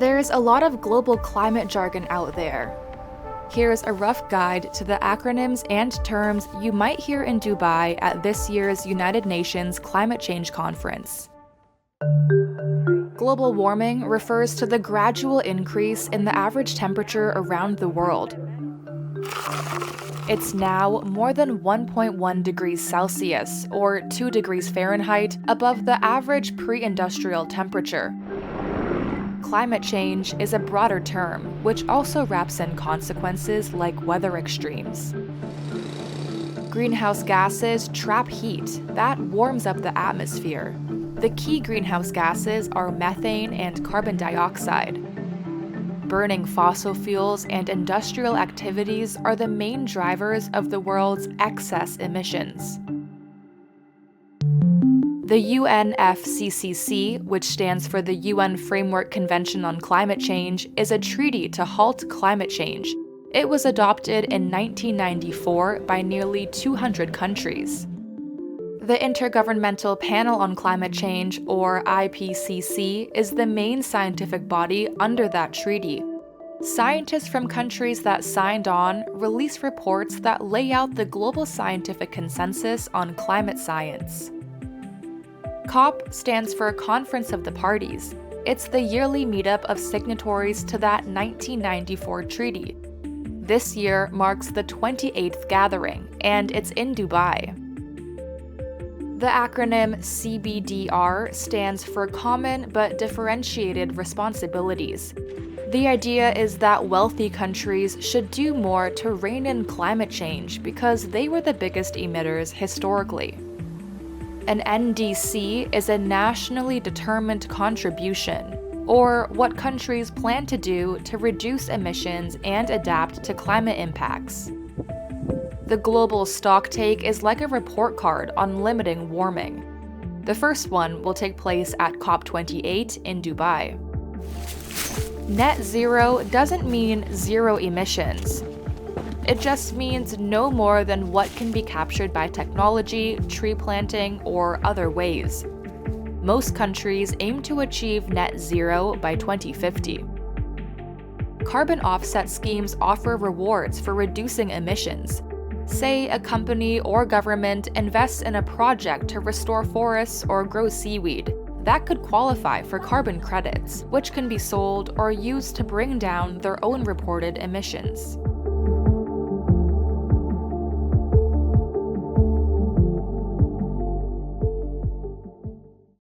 There's a lot of global climate jargon out there. Here's a rough guide to the acronyms and terms you might hear in Dubai at this year's United Nations Climate Change Conference. Global warming refers to the gradual increase in the average temperature around the world. It's now more than 1.1 degrees Celsius, or 2 degrees Fahrenheit, above the average pre-industrial temperature. Climate change is a broader term, which also wraps in consequences like weather extremes. Greenhouse gases trap heat that warms up the atmosphere. The key greenhouse gases are methane and carbon dioxide. Burning fossil fuels and industrial activities are the main drivers of the world's excess emissions. The UNFCCC, which stands for the UN Framework Convention on Climate Change, is a treaty to halt climate change. It was adopted in 1994 by nearly 200 countries. The Intergovernmental Panel on Climate Change, or IPCC, is the main scientific body under that treaty. Scientists from countries that signed on release reports that lay out the global scientific consensus on climate science. COP stands for Conference of the Parties. It's the yearly meetup of signatories to that 1994 treaty. This year marks the 28th gathering, and it's in Dubai. The acronym CBDR stands for Common but Differentiated Responsibilities. The idea is that wealthy countries should do more to rein in climate change because they were the biggest emitters historically. An NDC is a nationally determined contribution, or what countries plan to do to reduce emissions and adapt to climate impacts. The global stocktake is like a report card on limiting warming. The first one will take place at COP28 in Dubai. Net zero doesn't mean zero emissions. It just means no more than what can be captured by technology, tree planting, or other ways. Most countries aim to achieve net zero by 2050. Carbon offset schemes offer rewards for reducing emissions. Say a company or government invests in a project to restore forests or grow seaweed. That could qualify for carbon credits, which can be sold or used to bring down their own reported emissions.